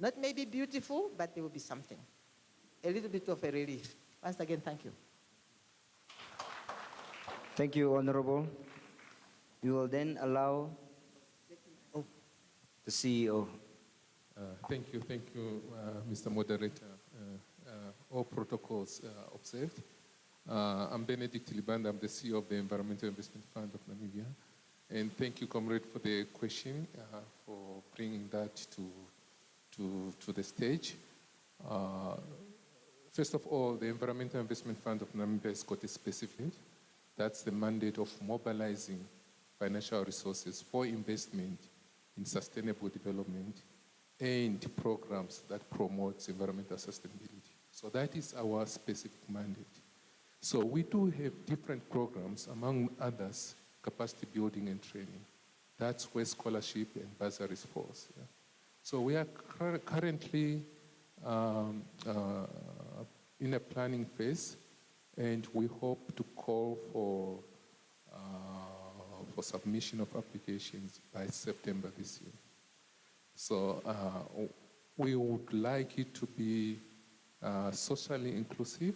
Not maybe beautiful, but there will be something. A little bit of a relief. Once again, thank you. Thank you, Honorable. We will then allow the CEO. Thank you, Mr. Moderator. All protocols observed. I'm Benedict Libanda, I'm the CEO of the Environmental Investment Fund of Namibia. And thank you, comrade, for the question, for bringing that to the stage. First of all, the Environmental Investment Fund of Namibia has got a specific. That's the mandate of mobilizing financial resources for investment in sustainable development and programs that promote environmental sustainability. So that is our specific mandate. So we do have different programs, among others, capacity building and training. That's where scholarship and bursaries falls. Yeah. So we are currently in a planning phase, and we hope to call for submission of applications by September this year. So we would like it to be socially inclusive,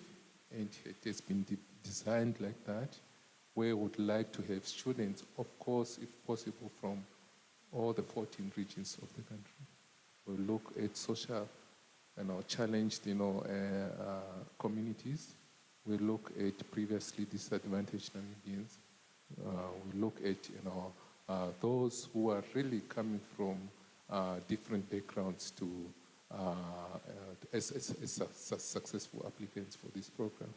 and it has been designed like that, where we would like to have students, of course, if possible, from all the 14 regions of the country. We look at social, challenged, communities. We look at previously disadvantaged Namibians. We look at, those who are really coming from different backgrounds to as successful applicants for this program.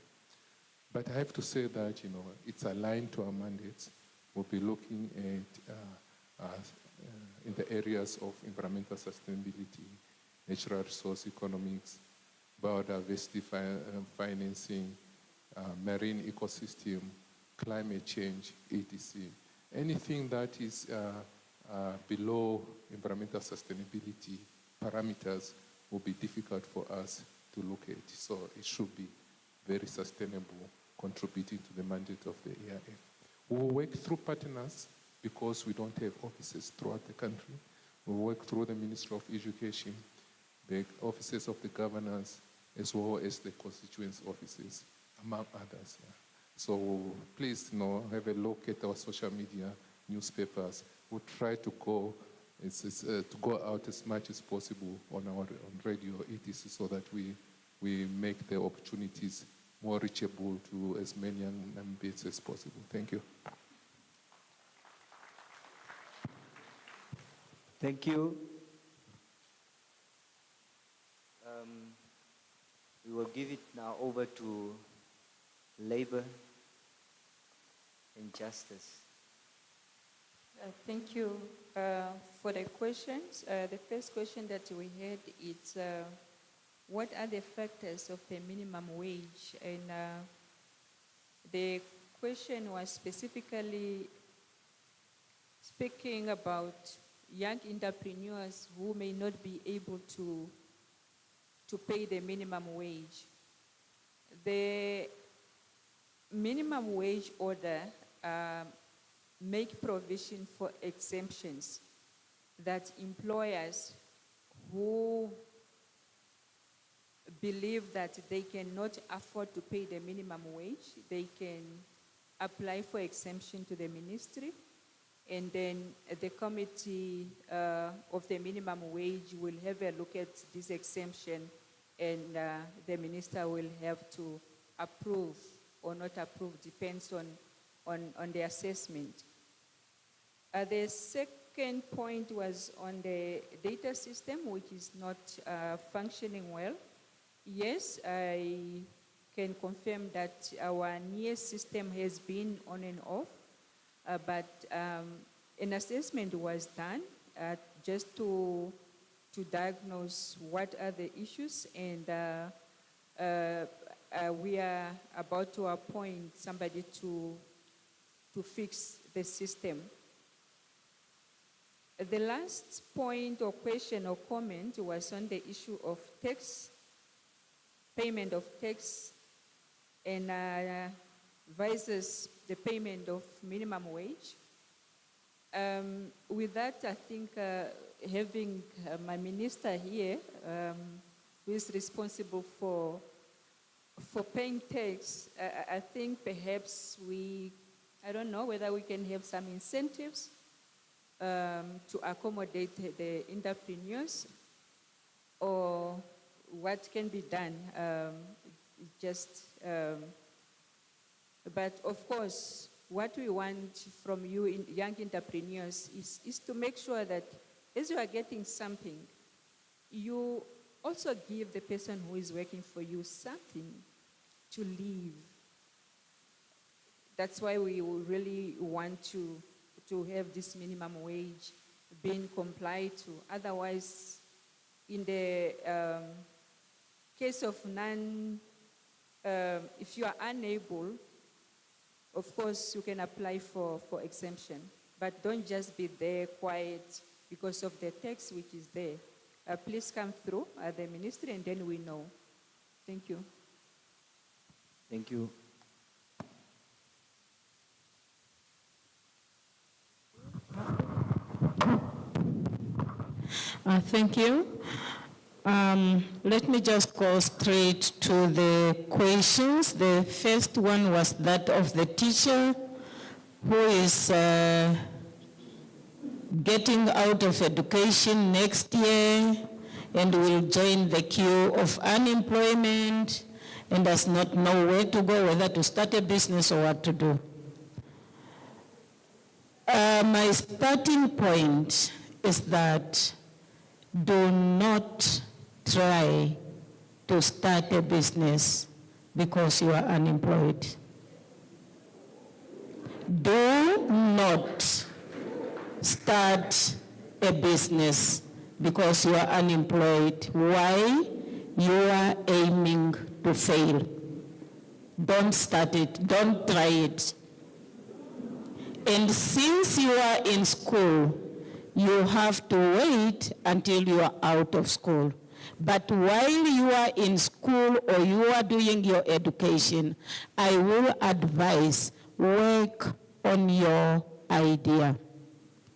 But I have to say that, it's aligned to our mandates. We'll be looking at in the areas of environmental sustainability, natural resource economics, biodiversity financing, marine ecosystem, climate change, etc. Anything that is below environmental sustainability parameters will be difficult for us to look at. So it should be very sustainable, contributing to the mandate of the EIF. We will work through partners because we don't have offices throughout the country. We will work through the Ministry of Education, the offices of the governors, as well as the constituency offices, among others. Yeah. So please, have a look at our social media, newspapers. We'll try to go out as much as possible on radio, etc., so that we make the opportunities more reachable to as many young Namibians as possible. Thank you. Thank you. We will give it now over to Labor and Justice. Thank you for the questions. The first question that we had is, what are the factors of the minimum wage? And the question was specifically speaking about young entrepreneurs who may not be able to pay the minimum wage. The minimum wage order make provision for exemptions that employers who believe that they cannot afford to pay the minimum wage, they can apply for exemption to the ministry, and then the committee of the minimum wage will have a look at this exemption, and the minister will have to approve or not approve, depends on the assessment. The second point was on the data system, which is not functioning well. Yes, I can confirm that our NIE system has been on and off, but an assessment was done just to diagnose what are the issues, and we are about to appoint somebody to fix the system. The last point or question or comment was on the issue of tax, payment of tax, and versus the payment of minimum wage. With that, I think having my minister here, who is responsible for paying tax, I think perhaps I don't know whether we can have some incentives to accommodate the entrepreneurs, or what can be done. But of course, what we want from you young entrepreneurs is to make sure that as you are getting something, you also give the person who is working for you something to live. That's why we really want to have this minimum wage being complied to. Otherwise, in the case of if you are unable, of course, you can apply for exemption. But don't just be there quiet because of the tax which is there. Please come through the ministry and then we know. Thank you. Thank you. Thank you. Let me just go straight to the questions. The first one was that of the teacher who is getting out of education next year and will join the queue of unemployment and does not know where to go, whether to start a business or what to do. My starting point is that do not try to start a business because you are unemployed. Do not start a business because you are unemployed. Why? You are aiming to fail. Don't start it. Don't try it. And since you are in school, you have to wait until you are out of school. But while you are in school or you are doing your education, I will advise, work on your idea.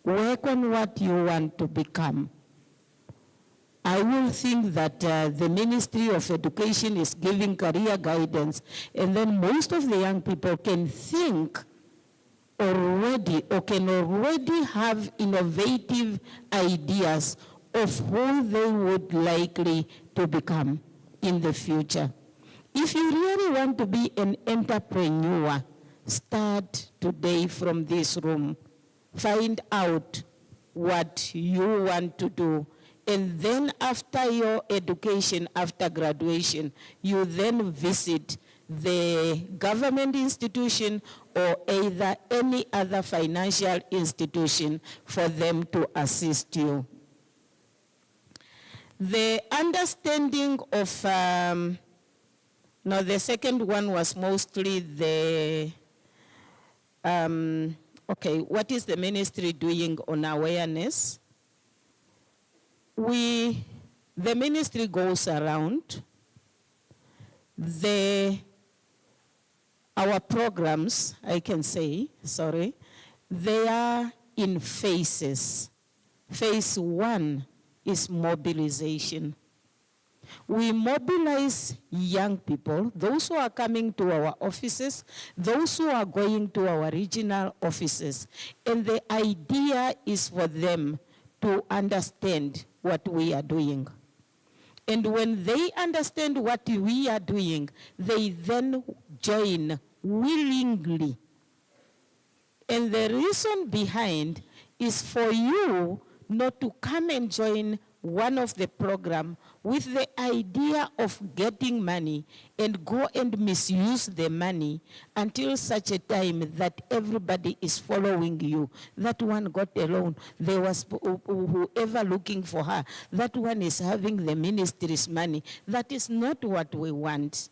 Work on what you want to become. I will think that the Ministry of Education is giving career guidance, and then most of the young people can think already or can already have innovative ideas of who they would likely to become in the future. If you really want to be an entrepreneur, start today from this room. Find out what you want to do. And then after your education, after graduation, you then visit the government institution or either any other financial institution for them to assist you. The understanding of, the second one was mostly the, what is the ministry doing on awareness? The ministry goes around. Our programs, I can say, they are in phases. Phase 1 is mobilization. We mobilize young people, those who are coming to our offices, those who are going to our regional offices, and the idea is for them to understand what we are doing. And when they understand what we are doing, they then join willingly. And the reason behind is for you not to come and join one of the program with the idea of getting money and go and misuse the money until such a time that everybody is following you. That one got a loan. There was whoever looking for her. That one is having the ministry's money. That is not what we want.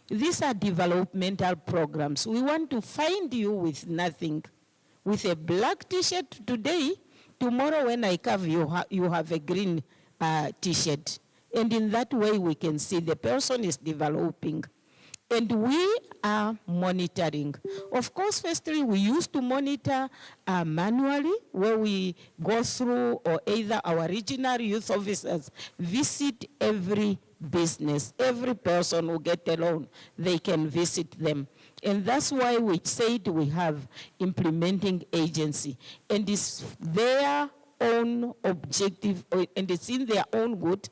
These are developmental programs. We want to find you with nothing. With a black t-shirt today, tomorrow when I carve you have a green t-shirt. And in that way we can see the person is developing. And we are monitoring. Of course, firstly, we used to monitor manually, where we go through, or either our regional youth officers visit every business. Every person who get a loan, they can visit them. And that's why we said we have implementing agency. And it's their own objective, and it's in their own good,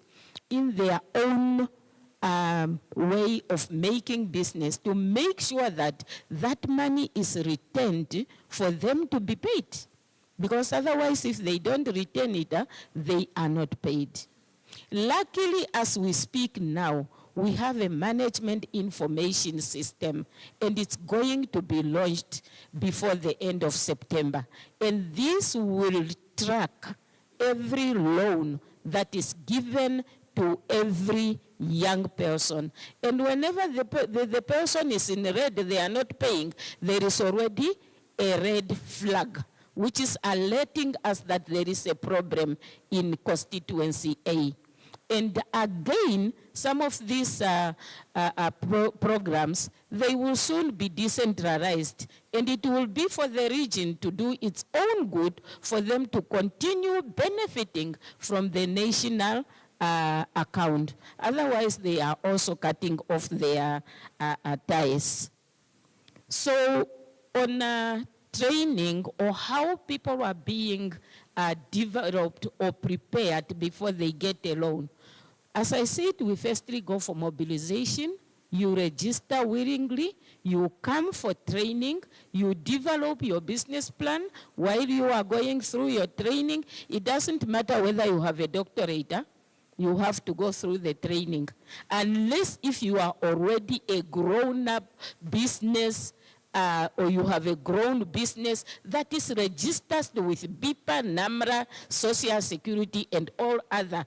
in their own way of making business, to make sure that that money is returned for them to be paid. Because otherwise, if they don't return it, they are not paid. Luckily, as we speak now, we have a management information system, and it's going to be launched before the end of September. And this will track every loan that is given to every young person. And whenever the person is in red, they are not paying, there is already a red flag, which is alerting us that there is a problem in constituency A. And again, some of these programs, they will soon be decentralized, and it will be for the region to do its own good, for them to continue benefiting from the national account. Otherwise, they are also cutting off their ties. So on training, or how people are being developed or prepared before they get a loan, as I said, we firstly go for mobilization. You register willingly, you come for training, you develop your business plan while you are going through your training. It doesn't matter whether you have a doctorate, you have to go through the training. Unless if you are already a grown-up business, or you have a grown business that is registered with BIPA, NAMRA, Social Security, and all other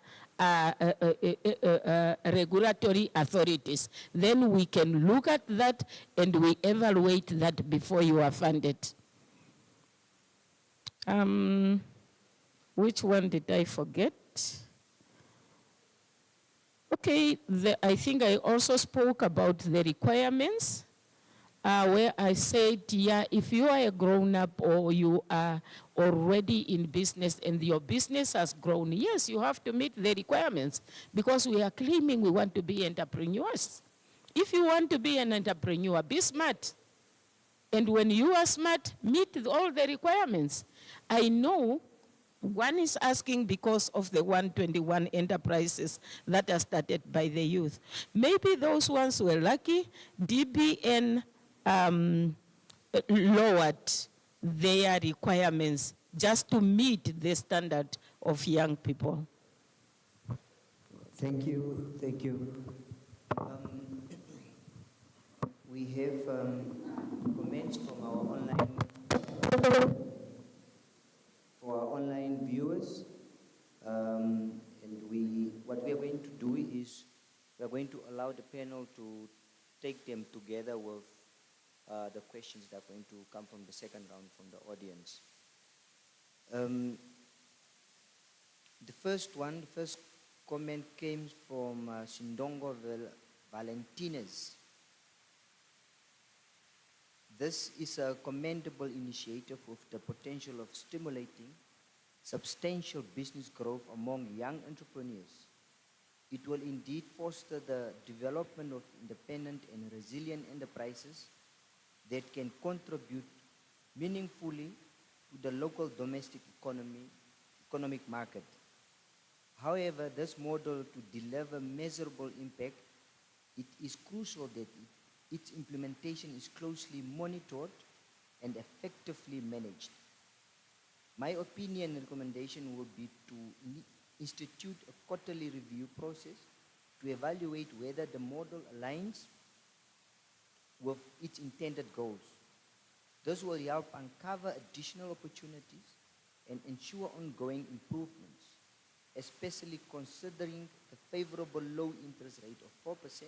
regulatory authorities, then we can look at that and we evaluate that before you are funded. Which one did I forget? Okay, I think I also spoke about the requirements, where I said, yeah, if you are a grown-up or you are already in business and your business has grown, yes, you have to meet the requirements, because we are claiming we want to be entrepreneurs. If you want to be an entrepreneur, be smart. And when you are smart, meet all the requirements. I know one is asking because of the 121 enterprises that are started by the youth. Maybe those ones were lucky. DBN lowered their requirements just to meet the standard of young people. Thank you, thank you. We have comments from our online viewers, and what we are going to do is we are going to allow the panel to take them together with the questions that are going to come from the second round from the audience. The first comment came from Sindongo Valentines. This is a commendable initiative with the potential of stimulating substantial business growth among young entrepreneurs. It will indeed foster the development of independent and resilient enterprises that can contribute meaningfully to the local domestic economic market. However, this model to deliver measurable impact, it is crucial that its implementation is closely monitored and effectively managed. My opinion and recommendation would be to institute a quarterly review process to evaluate whether the model aligns with its intended goals. This will help uncover additional opportunities and ensure ongoing improvements, especially considering the favorable low interest rate of 4%,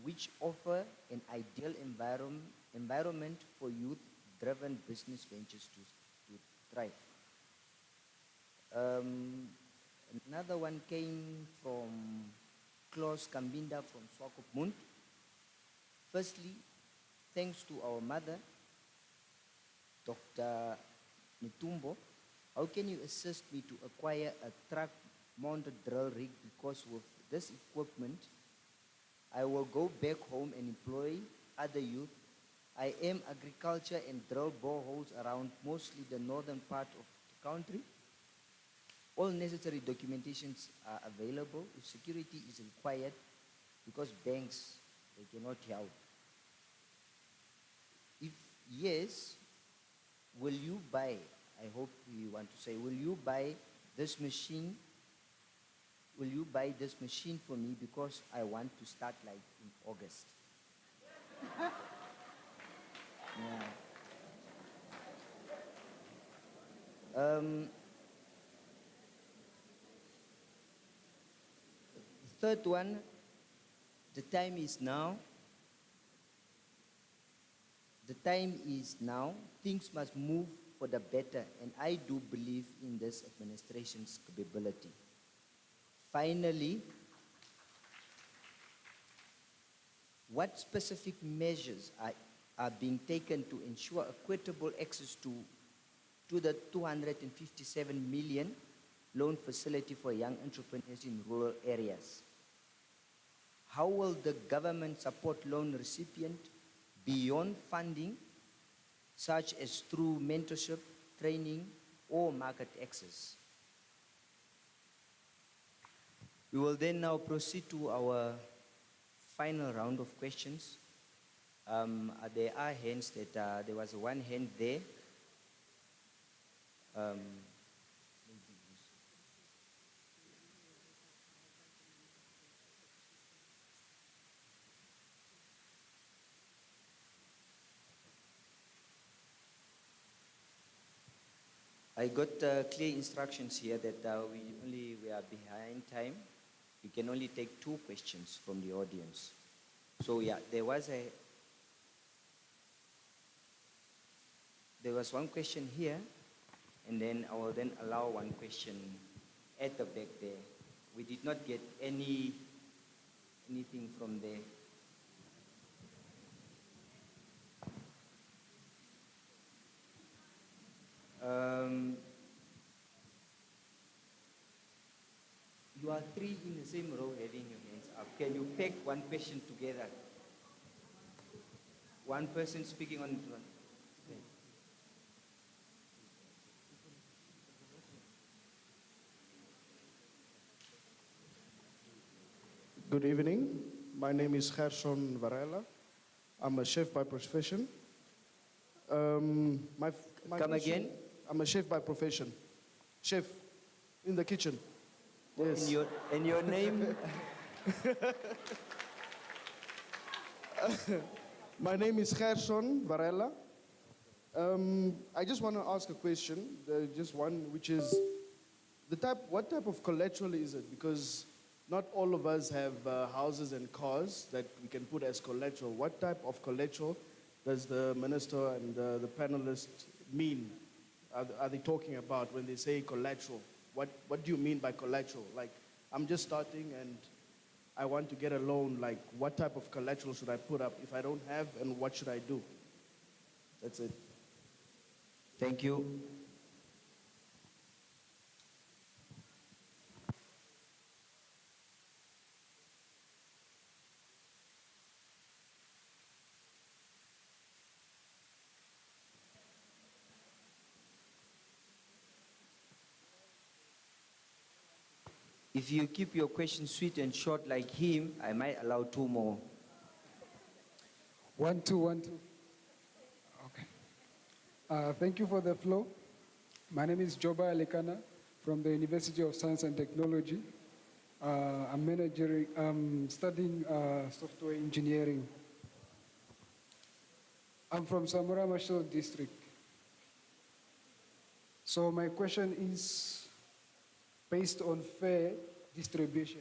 which offer an ideal environment for youth-driven business ventures to thrive. Another one came from Klaus Kambinda from Swakopmund. Firstly, thanks to our mother, Dr. Nitumbo, how can you assist me to acquire a truck-mounted drill rig, because with this equipment, I will go back home and employ other youth. I am agriculture and drill boreholes around mostly the northern part of the country. All necessary documentations are available if security is required, because banks, they cannot help. If yes, will you buy, I hope you want to say, will you buy this machine? Will you buy this machine for me, because I want to start like in August? Yeah. Third one, the time is now. The time is now. Things must move for the better, and I do believe in this administration's capability. Finally, what specific measures are being taken to ensure equitable access to the 257 million loan facility for young entrepreneurs in rural areas? How will the government support loan recipient beyond funding, such as through mentorship, training, or market access? We will then now proceed to our final round of questions. There are hands that, there was one hand there. I got clear instructions here that we are behind time. We can only take 2 questions from the audience. So yeah, there was one question here, and then I will then allow one question at the back there. We did not get anything from there. You are 3 in the same row having your hands up. Can you pack one question together? One person speaking on one. Okay. Good evening. My name is Gerson Varela. I'm a chef by profession. My Come again? I'm a chef by profession. Chef in the kitchen. Yes. And your name? My name is Gerson Varela. I just want to ask a question, just one, which is what type of collateral is it? Because not all of us have houses and cars that we can put as collateral. What type of collateral does the minister and the panelists mean? Are they talking about when they say collateral? What do you mean by collateral? Like, I'm just starting and I want to get a loan. Like, what type of collateral should I put up if I don't have, and what should I do? That's it. Thank you. If you keep your questions sweet and short like him, I might allow 2 more. 1, 2, 1, 2. Okay. Thank you for the floor. My name is Joba Alekana from the University of Science and Technology. I'm studying software engineering. I'm from Samora Machel district. So my question is based on fair distribution.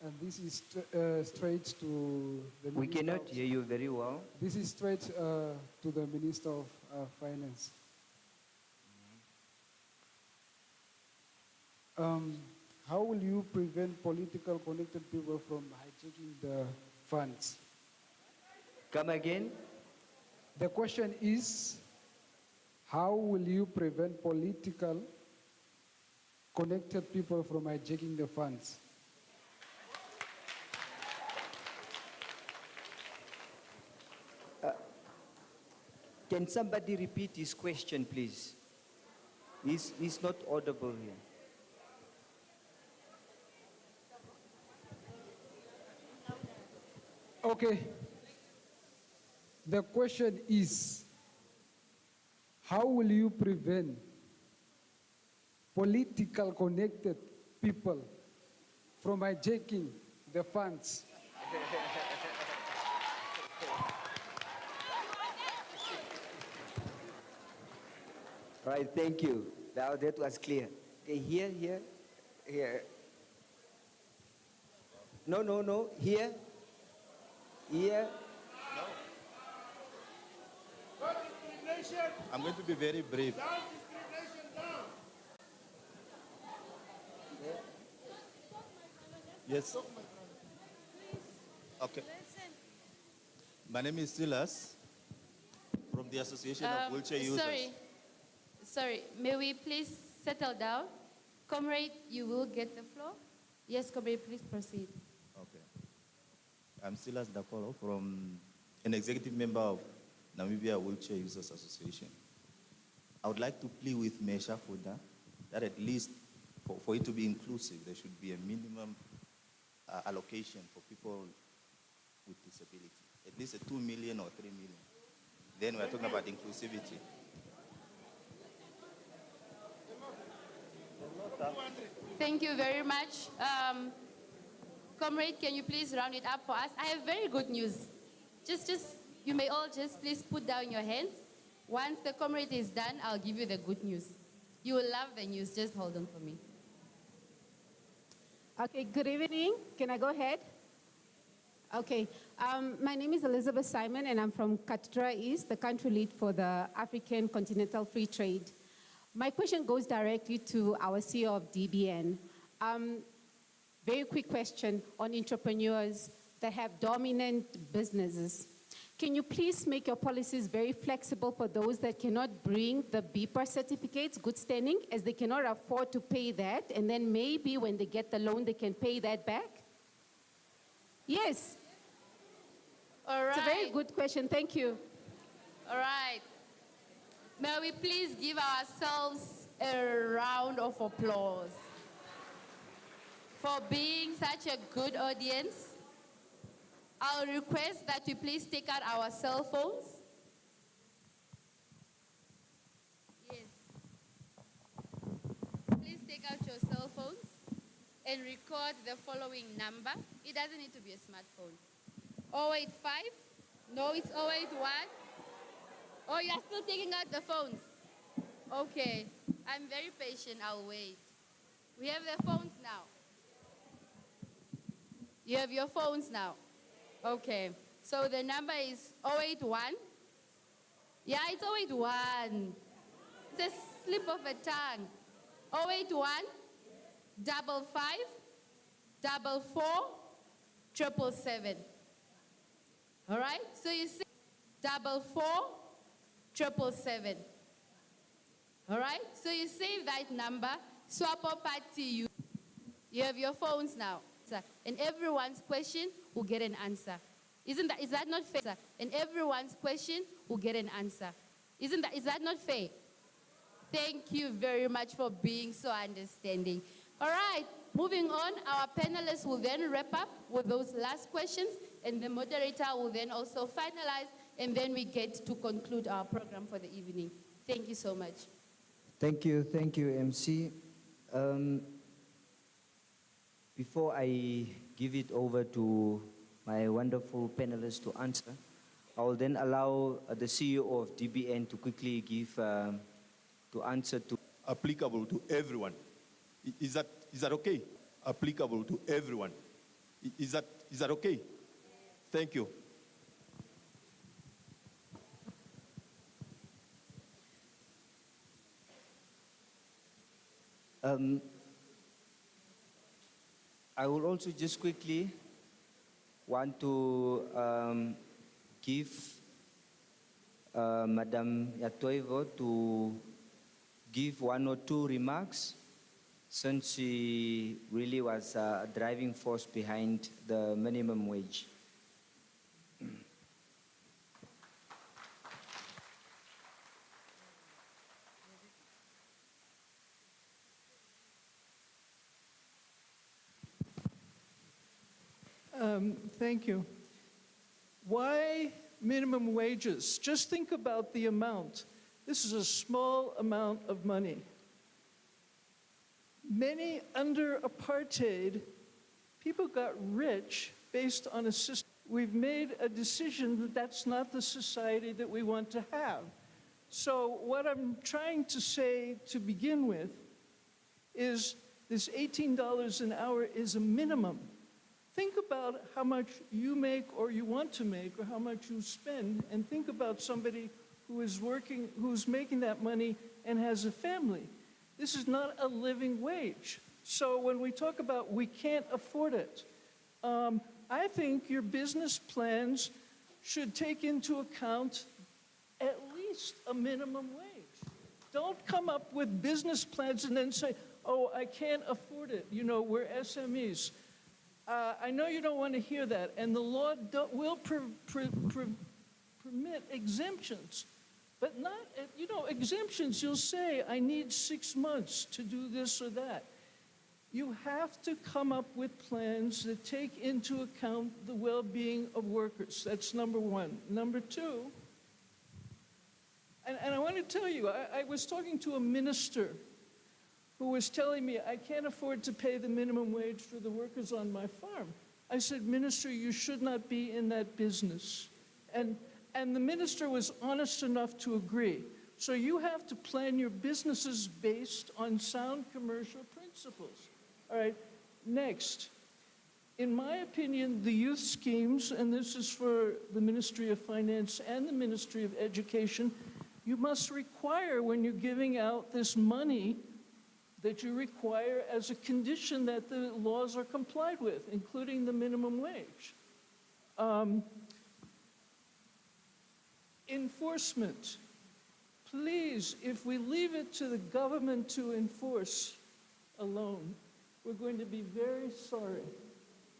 And this is straight to the We Minister cannot of- hear you very well. This is straight to the Minister of Finance. how will you prevent political connected people from hijacking the funds? Come again? The question is, how will you prevent political connected people from hijacking the funds? Can somebody repeat his question, please? He's not audible here. Okay. The question is, how will you prevent political connected people from hijacking the funds? Right, thank you. That was clear. Okay, here. No, here. I'm going to be very brief. Yes. Okay. My name is Silas from the Association of Wheelchair Users. Sorry, may we please settle down? Comrade, you will get the floor. Yes, Comrade, please proceed. Okay. I'm Silas Dakolo from an executive member of Namibia Wheelchair Users Association. I would like to plead with Mesha Fuda that at least for it to be inclusive, there should be a minimum allocation for people with disability. At least a 2 million or 3 million. Then we're talking about inclusivity. Thank you very much. Comrade, can you please round it up for us? I have very good news. You may all just please put down your hands. Once the comrade is done, I'll give you the good news. You will love the news. Just hold on for me. Okay, good evening. Can I go ahead? Okay, my name is Elizabeth Simon and I'm from Katra East, the country lead for the African Continental Free Trade. My question goes directly to our CEO of DBN. Very quick question on entrepreneurs that have dominant businesses. Can you please make your policies very flexible for those that cannot bring the BPAR certificates, good standing, as they cannot afford to pay that, and then maybe when they get the loan, they can pay that back? Yes. All right. It's a very good question. Thank you. All right. May we please give ourselves a round of applause for being such a good audience. I'll request that we please take out our cell phones. Yes. Please take out your cell phones and record the following number. It doesn't need to be a smartphone. 085. No, it's 081. Oh, you're still taking out the phones. Okay. I'm very patient. I'll wait. We have the phones now. You have your phones now. Okay. So the number is 081. Yeah, it's 081. It's a slip of a tongue. 081 55 44 777. All right? So you see 44 777. All right? So you save that number, swap up at you. You have your phones now. And everyone's question will get an answer. Is that not fair? And everyone's question will get an answer. Is that not fair? Thank you very much for being so understanding. All right, moving on, our panelists will then wrap up with those last questions, and the moderator will then also finalize, and then we get to conclude our program for the evening. Thank you so much. Thank you, MC. Before I give it over to my wonderful panelists to answer, I will then allow the CEO of DBN to quickly give to answer to Applicable to everyone. Is that okay? Applicable to everyone. Is that okay? Thank you. I will also just quickly want to give Madam Yatoivo to give one or two remarks, since she really was a driving force behind the minimum wage. Thank you. Why minimum wages? Just think about the amount. This is a small amount of money. Many under apartheid, people got rich based on a system. We've made a decision that that's not the society that we want to have. So what I'm trying to say to begin with is this $18 an hour is a minimum. Think about how much you make or you want to make or how much you spend, and think about somebody who is working, who's making that money and has a family. This is not a living wage. So when we talk about we can't afford it, I think your business plans should take into account at least a minimum wage. Don't come up with business plans and then say, oh, I can't afford it. You know, we're SMEs. I know you don't want to hear that, and the law will permit exemptions, but not, you know, exemptions, you'll say, I need 6 months to do this or that. You have to come up with plans that take into account the well-being of workers. That's number one. Number two, and I want to tell you, I was talking to a minister who was telling me, I can't afford to pay the minimum wage for the workers on my farm. I said, Minister, you should not be in that business. And the minister was honest enough to agree. So you have to plan your businesses based on sound commercial principles. All right, next. In my opinion, the youth schemes, and this is for the Ministry of Finance and the Ministry of Education, you must require when you're giving out this money that you require as a condition that the laws are complied with, including the minimum wage. Enforcement. Please, if we leave it to the government to enforce alone, we're going to be very sorry,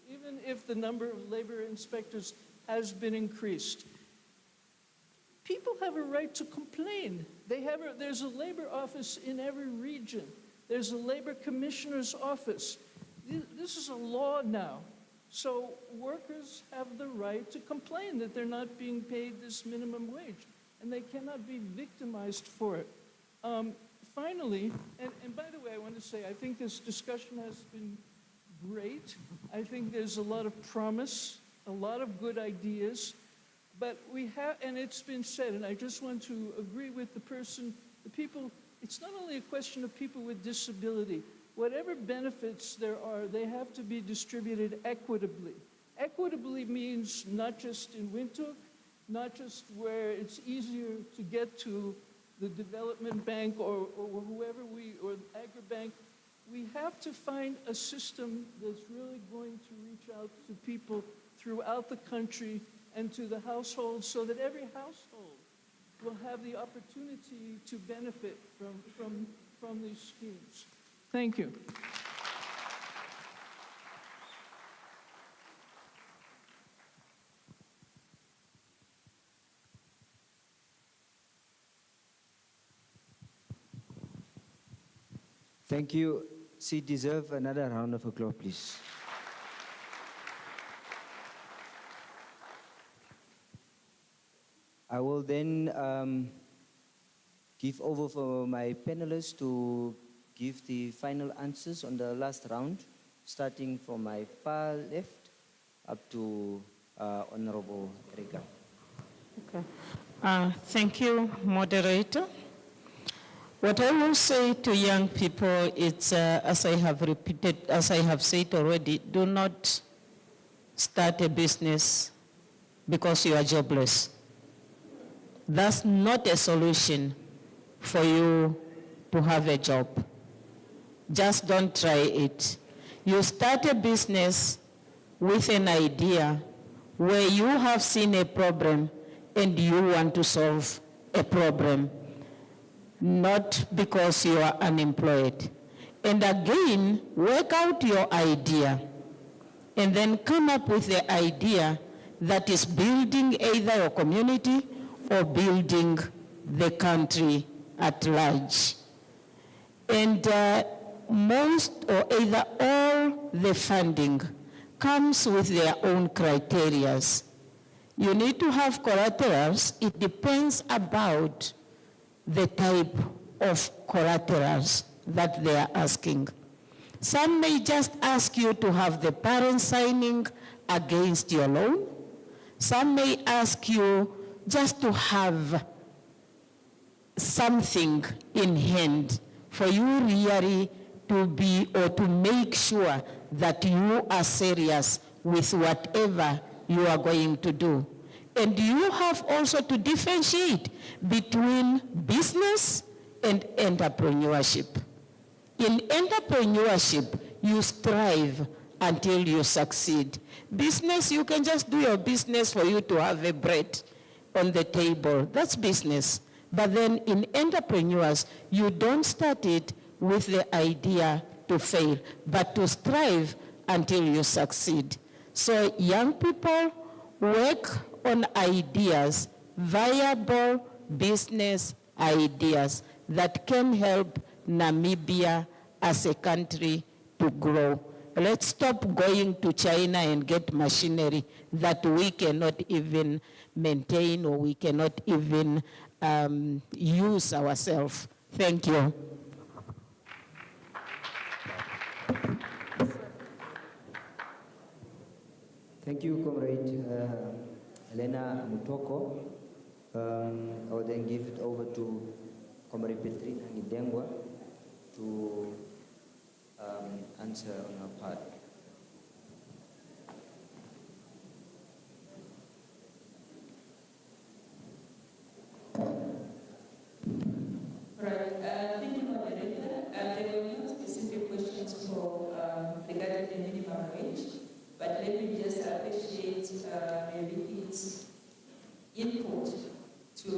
even if the number of labor inspectors has been increased. People have a right to complain. There's a labor office in every region. There's a labor commissioner's office. This is a law now. So workers have the right to complain that they're not being paid this minimum wage, and they cannot be victimized for it. Finally, and by the way, I want to say, I think this discussion has been great. I think there's a lot of promise, a lot of good ideas, but we have, and it's been said, and I just want to agree with the people, it's not only a question of people with disability. Whatever benefits there are, they have to be distributed equitably. Equitably means not just in Windhoek, not just where it's easier to get to the development bank or whoever or Agribank. We have to find a system that's really going to reach out to people throughout the country and to the households, so that every household will have the opportunity to benefit from these schemes. Thank you. Thank you. She deserves another round of applause, please. I will then give over for my panelists to give the final answers on the last round, starting from my far left up to Honorable Erika. Okay. Thank you, moderator. What I will say to young people is, as I have said already, do not start a business because you are jobless. That's not a solution for you to have a job. Just don't try it. You start a business with an idea where you have seen a problem and you want to solve a problem, not because you are unemployed. And again, work out your idea and then come up with the idea that is building either your community or building the country at large. And most or either all the funding comes with their own criterias. You need to have collaterals. It depends about the type of collaterals that they are asking. Some may just ask you to have the parents signing against your loan. Some may ask you just to have something in hand for you really to be or to make sure that you are serious with whatever you are going to do. And you have also to differentiate between business and entrepreneurship. In entrepreneurship, you strive until you succeed. Business, you can just do your business for you to have a bread on the table. That's business. But then in entrepreneurs, you don't start it with the idea to fail, but to strive until you succeed. So young people work on ideas, viable business ideas that can help Namibia as a country to grow. Let's stop going to China and get machinery that we cannot even maintain or we cannot even use ourselves. Thank you. Thank you, Comrade Elena Mutoko. I will then give it over to Comrade Petrina Ngidengwa to answer on her part. Right. Thank you, moderator. There were no specific questions for regarding the minimum wage, but let me just appreciate maybe its input to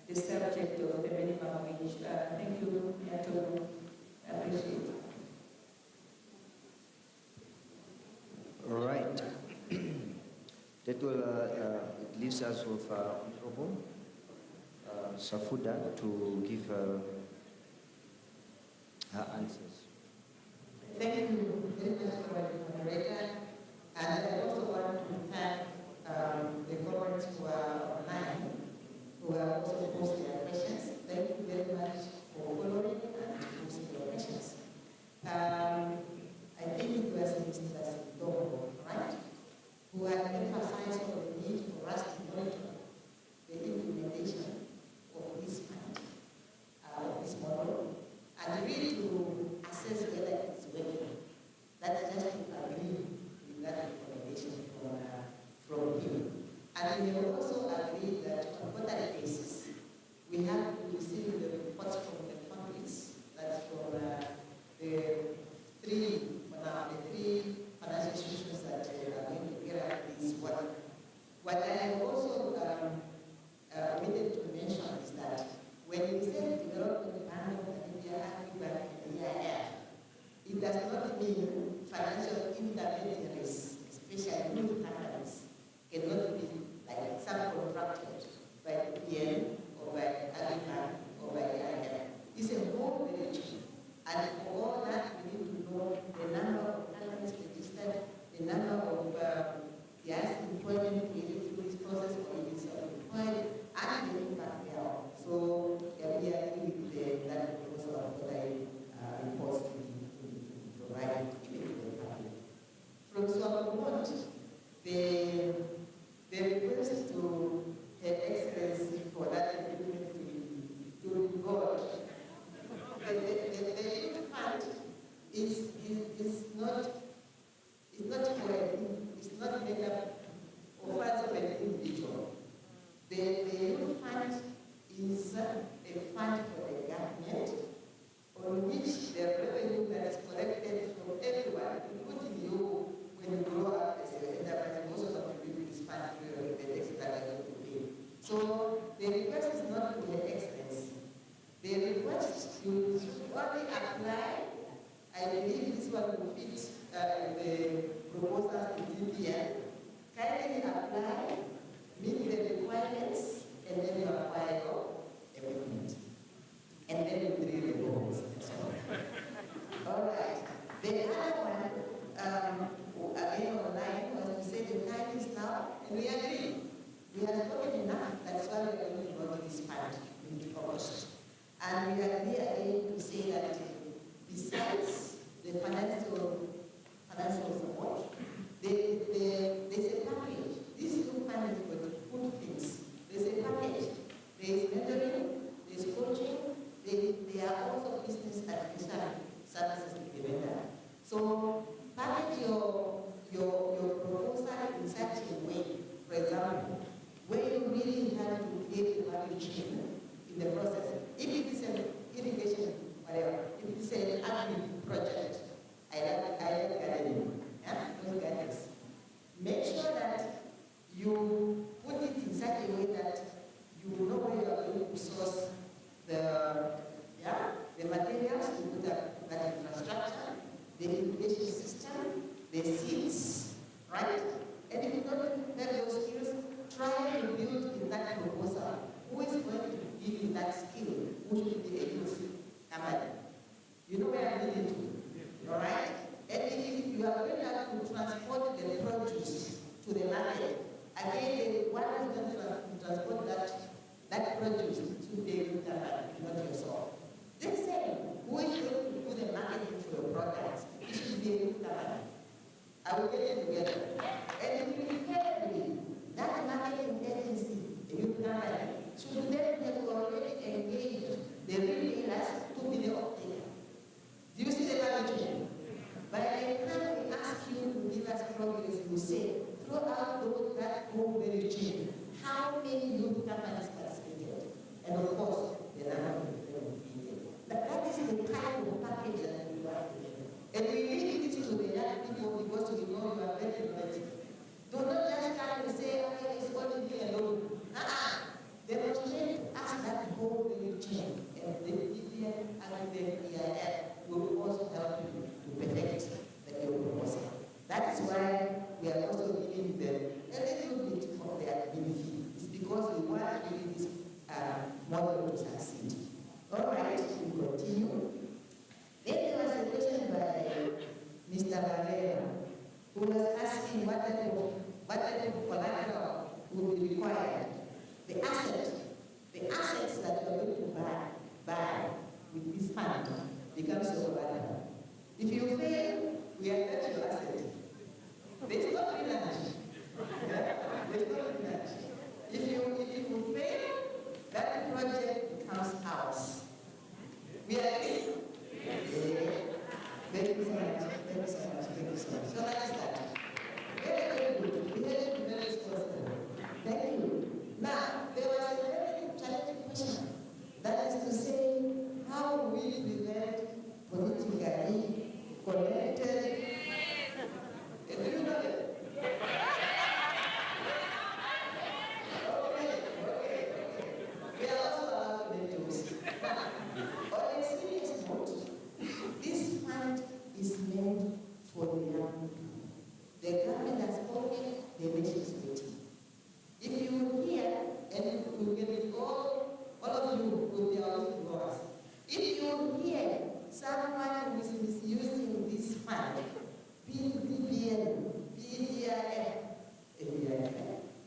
the subject of the minimum wage. Thank you, Yato. I appreciate it. All right. That will it leaves us with Honorable Safuda to give her answers. Thank you very much for the moderator. And I also want to thank the comments who are online, who are also posting their questions. Thank you very much for following and posting your questions. I think it was Mr. Dogo, right, who had emphasized on the need for us to monitor the implementation of this fund, of this model, and really to assess whether it's working. That's just to agree with that recommendation from him. And we have also agreed that on a quarterly basis, we have to receive the reports from the countries, that's from the three financial institutions that are going to get at this work. What I have also omitted to mention is that when you say development plan of Namibia, Africa, and EIF, it does not mean financial intermediaries, especially new companies, cannot be like subcontracted by the PM or by Africa or by EIF. It's a whole variety. And for all that, we need to know the number of companies registered, the number of employment created through this process, or it is self-employed, and the impact thereof. So we agree with that proposal of what I reports to be provided to the public. From Swamp, the request to Her Excellency for that equipment to be bought. The youth fund is not made up of funds of an individual. The youth fund is a fund for the government on which the revenue that is collected from every I believe this one will fit the proposals in here. Kindly apply, meet the requirements, and then you acquire your equipment. And then you drill the holes. All right. The other one, again online, was to say the time is now, and we agree. We have spoken enough. That's why we are going to go to this part in August. And we agree again to say that besides the financial support, there's a package. This new fund is for good things. There's a package. There's mentoring, there's coaching, there are also business administration services given. So package your proposal in such a way, for example, where you really have to create a value chain in the process. If it is an irrigation, whatever, if it is an agri project, I love gardening, those gardens. Make sure that you put it in such a way that you know where you are going to source the materials to put up that infrastructure, the irrigation system, the seeds, right? And if you don't have those skills, try to build in that proposal. Who is going to give you that skill? Who should be able to come at? You know where I'm leading to, all right? And if you are going to have to transport the produce to the market, again, the one who is going to transport that produce should be able to come at, not yourself. The same, who is going to do the marketing for your products? You should be able to come at. I will get it together. And if you carefully, that marketing agency, the youth company, should then have already engaged the retailers to be the optaker. Do you see the value chain? By the time we ask you to give us progress, you say, throw out that whole value chain. How many youth companies participated? And of course, the number of people needed. That is the kind of package that we want to do. And we leave it to the young people because we know you are very innovative. Do not just come and say, okay, it's only me alone. Demonstrate us that whole value chain. And the DPN and the EIF will also help you to perfect the proposal. That is why we are also giving them a little bit of the ability. It's because we want really this model to succeed. All right, we continue. Then there was a question by Mr. Valera, who was asking what type of collateral would be required. The assets that you are going to buy with this fund becomes your collateral. If you fail, we are not your asset. There's no penalty. There's no penalty. If you fail, that project becomes ours. We are agree? Yeah. Thank you so much. Thank you so much. Thank you so much. So that is that. Very, very good. We have to be very responsible. Thank you. Now, there was a very challenging question. That is to say, how we prevent politically connected. Do you know it? Okay. We are also allowed to make jokes. On a serious note, this fund is meant for the young people. The government has spoken, the nation is waiting. If you hear, and you get it all of you will be able to go us. If you hear someone who is misusing this fund, be it DBN, be it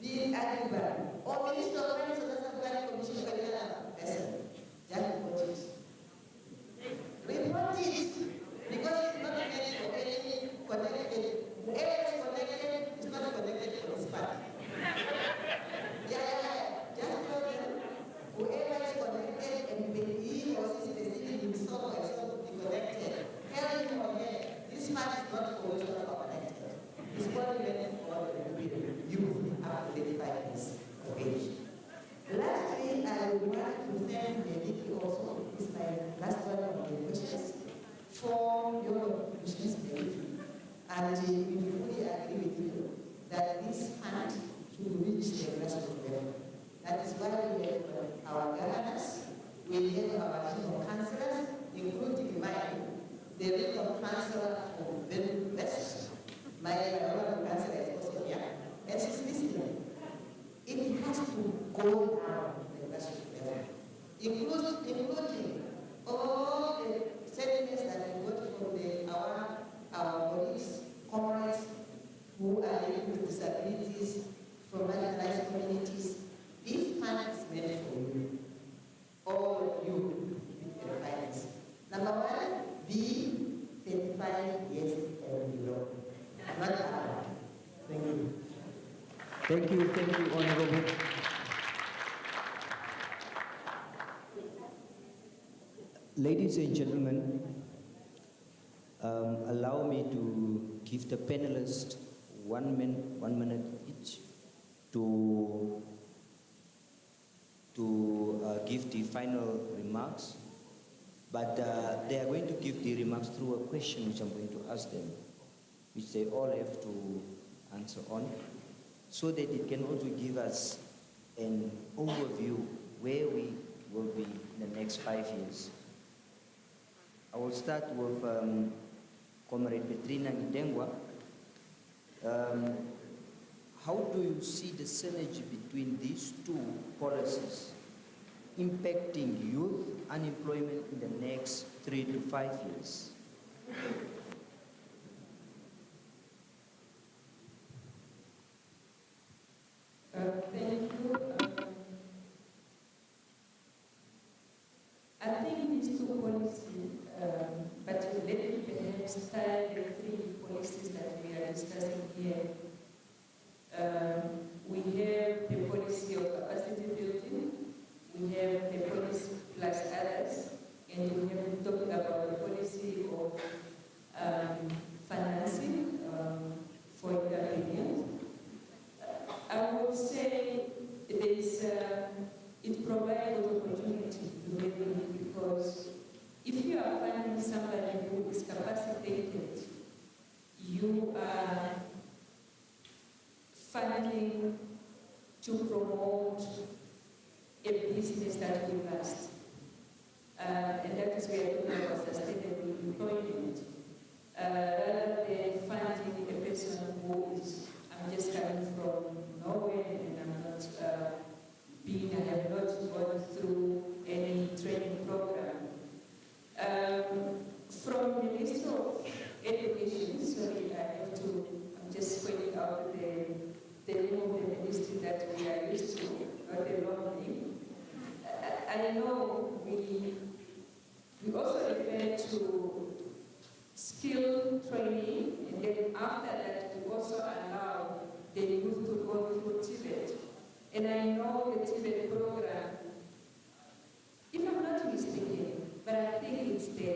be it Agriban, or Minister of Finance or National Planning Commission, or any other person, just report it. Report it, because it's not meant for any connected. Whoever is connected is not connected for this fund. Just tell them, whoever is connected and he or she is perceiving himself or herself to be connected, tell him or her, this fund is not for those who are connected. It's only meant for the youth up to 35 years of age. Lastly, I would want to thank Vicky also, this is my last one of the questions, for your questions, Vicky. And we fully agree with you that this fund should reach the grassroots level. That is why we have our governors, we have our national councillors, including mine, the regional councillor for Benue West, my honorable councillor is also here, and she's listening. It has to go down to the grassroots level, including all the sentiments that we got from our colleagues, comrades who are living with disabilities, from marginalized communities. This fund is meant for you, all of you with finance. Number one, be 35 years and below. Not above. Thank you. Thank you, Honorable. Ladies and gentlemen, allow me to give the panelists 1 minute each to give the final remarks. But they are going to give the remarks through a question which I'm going to ask them, which they all have to answer on, so that it can also give us an overview where we will be in the next 5 years. I will start with Comrade Petrina Ngidengwa. How do you see the synergy between these two policies impacting youth unemployment in the next 3 to 5 years? Thank you. I think these two policies, but let me perhaps start the 3 policies that we are discussing here. We have the policy of capacity building, we have the policy plus others, and we have talked about the policy of financing for entrepreneurs. I would say it provides opportunity to many, because if you are finding somebody who is capacitated, you are funding to promote a business that will last. And that is where we are talking about sustainable employment. Rather than funding a person who is, I'm just coming from Norway and I'm not I have not gone through any training program. From the Ministry of Education, sorry, I'm just pointing out the name of the ministry that we are used to, not a long name. I know we also refer to skill training, and then after that we also allow the youth to go through Tibet. And I know the Tibet program, if I'm not mistaken, but I think it's the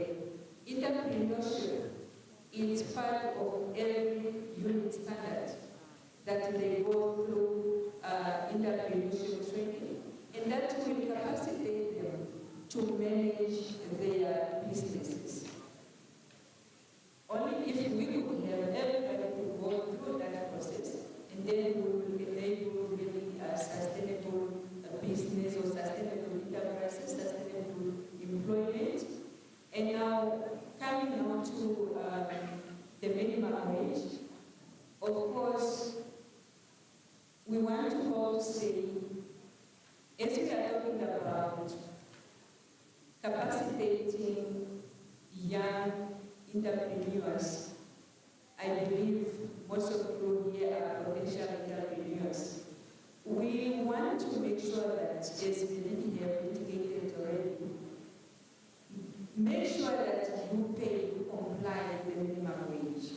entrepreneurship. It's part of every unit standard that they go through entrepreneurship training, and that will capacitate them to manage their businesses. Only if we could have everybody to go through that process, and then we will enable really a sustainable business or sustainable enterprises, sustainable employment. And now, coming on to the minimum wage, of course, we want to also say, as we are talking about capacitating young entrepreneurs, I believe most of you here are potential entrepreneurs. We want to make sure that, as we have indicated already, make sure that you comply with the minimum wage.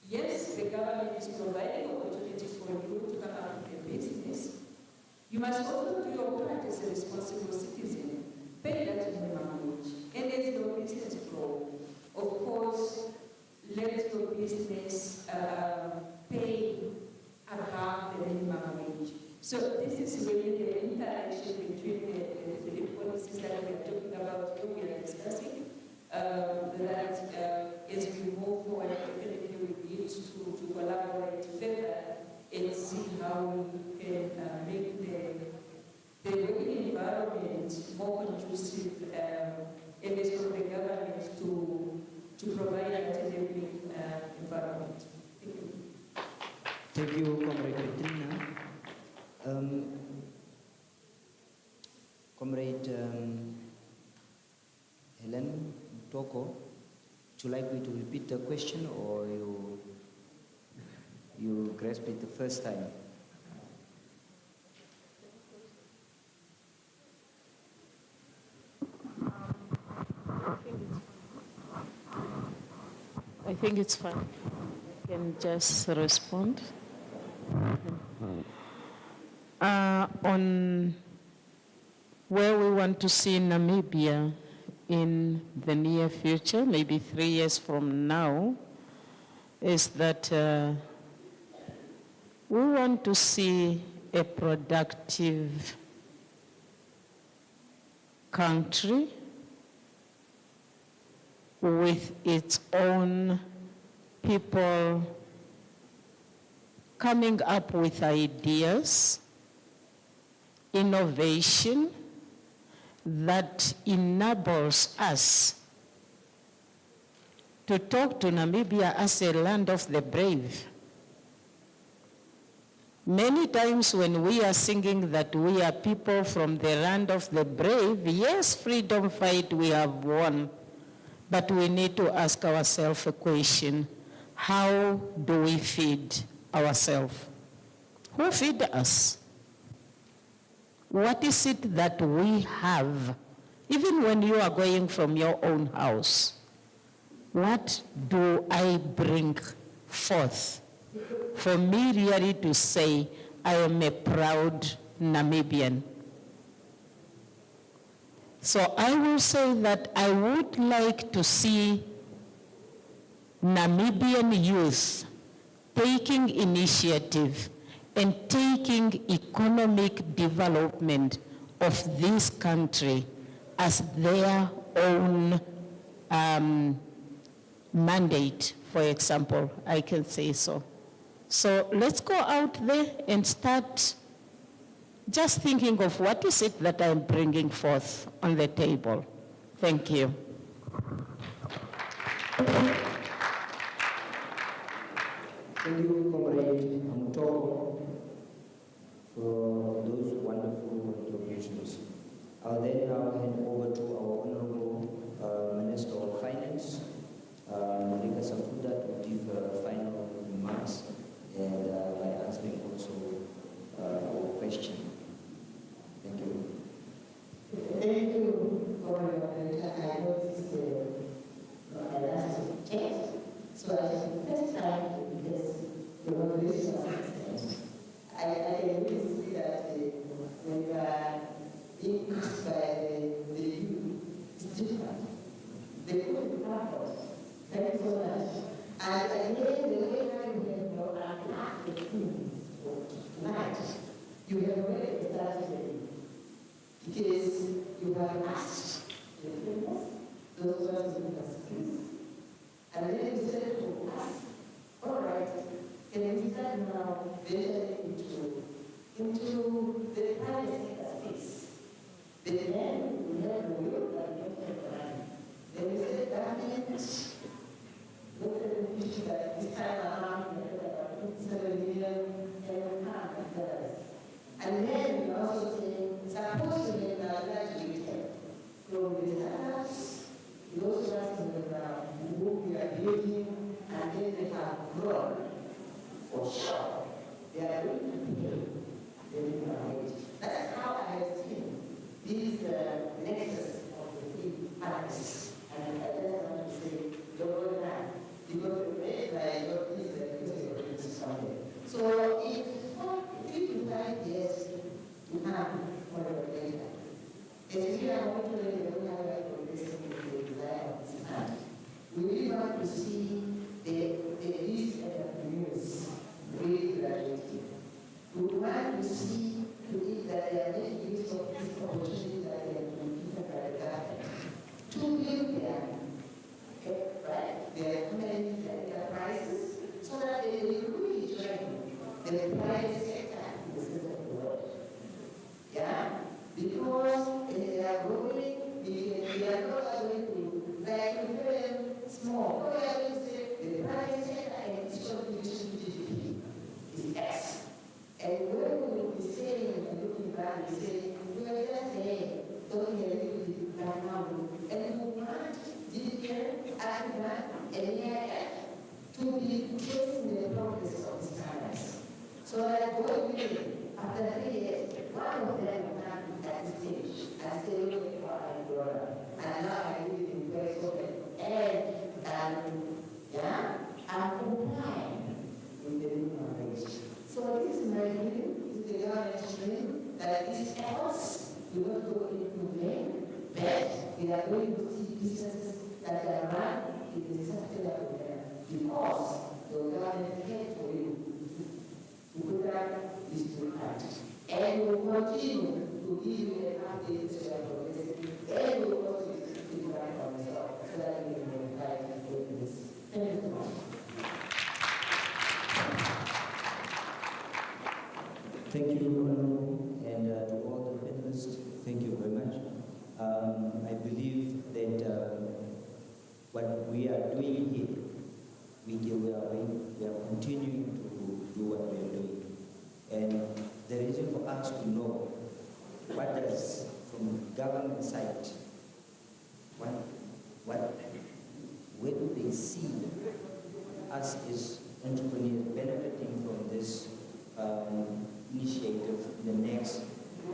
Yes, the government is providing opportunities for you to come up with a business. You must also do your part as a responsible citizen. Pay that minimum wage. And as your business grows, of course, let your business pay above the minimum wage. So this is really the interaction between the policies that we are talking about, here we are discussing, that as we move forward, definitely we need to collaborate further and see how we can make the working environment more conducive, and as for the government to to provide an enabling environment. Thank you. Thank you, Comrade Petrina. Comrade Helen Toko, would you like me to repeat the question, or you grasped it the first time? I think it's fine. I can just respond. On where we want to see Namibia in the near future, maybe 3 years from now, is that we want to see a productive country with its own people coming up with ideas, innovation that enables us to talk to Namibia as a land of the brave. Many times when we are singing that we are people from the land of the brave, yes, freedom fight we have won, but we need to ask ourselves a question: how do we feed ourselves? Who feed us? What is it that we have? Even when you are going from your own house, what do I bring forth for me really to say I am a proud Namibian? So I will say that I would like to see Namibian youth taking initiative and taking economic development of this country as their own mandate, for example, I can say so. So let's go out there and start just thinking of what is it that I'm bringing forth on the table. Thank you. Thank you, Comrade Amutoko, for those wonderful contributions. I'll then now hand over to our Honorable Minister of Finance, Malika Safuda, to give final remarks and by answering also our question. Thank you. Thank you for your letter. I noticed the elastic text, so I think first time because the revolution of systems. I can really see that when you are being pushed by the youth, it's different. They put the purpose. Thank you so much. And again, the way I unpack the things tonight, you have already started because you have asked the famous, those who are giving us peace. And then you said to us, all right, can we start now venturing into the private sector space? But then we have the will that we don't have the money. Then we said, government, look at the issue that this time around, we have about 27 million, and we can't afford us. And then we also say, suppose we have graduated from the startups, those who we are building, and then they have grown. For sure, they are going to pay the minimum wage. That's how I have seen this nexus of the three parties. And I just want to say, you're right, because the way by your is something. So if 3 to 5 years to come for your data, as we are monitoring the rural progressing with the desire of this land, we really want to see these entrepreneurs really graduating. We want to see to it that they are making use of this opportunity that they have been given by the government to build their companies, their enterprises, so that they will really join the private sector in the sense of the word. Yeah? Because they are growing, we are not going to like them small. and yet to be tracing the progress of these standards. So that going in, after 3 years, one of them will come at this stage and say, look for my brother, and now I live in very open, and comply with the minimum wage. So this is my dream, this is the government's dream, that these efforts will not go into vain, but we are going to see businesses that are run in a sustainable manner because the government paid for you to put up this new act. And we will continue to give you an update as we are progressing, and we will also keep track on ourselves so that we can guide and go in this. Thank you so much. Thank you, and to all the panelists, thank you very much. I believe that what we are doing here, we are continuing to do what we are doing. And the reason for us to know what does, from government side, where do they see us as entrepreneurs benefiting from this initiative in the next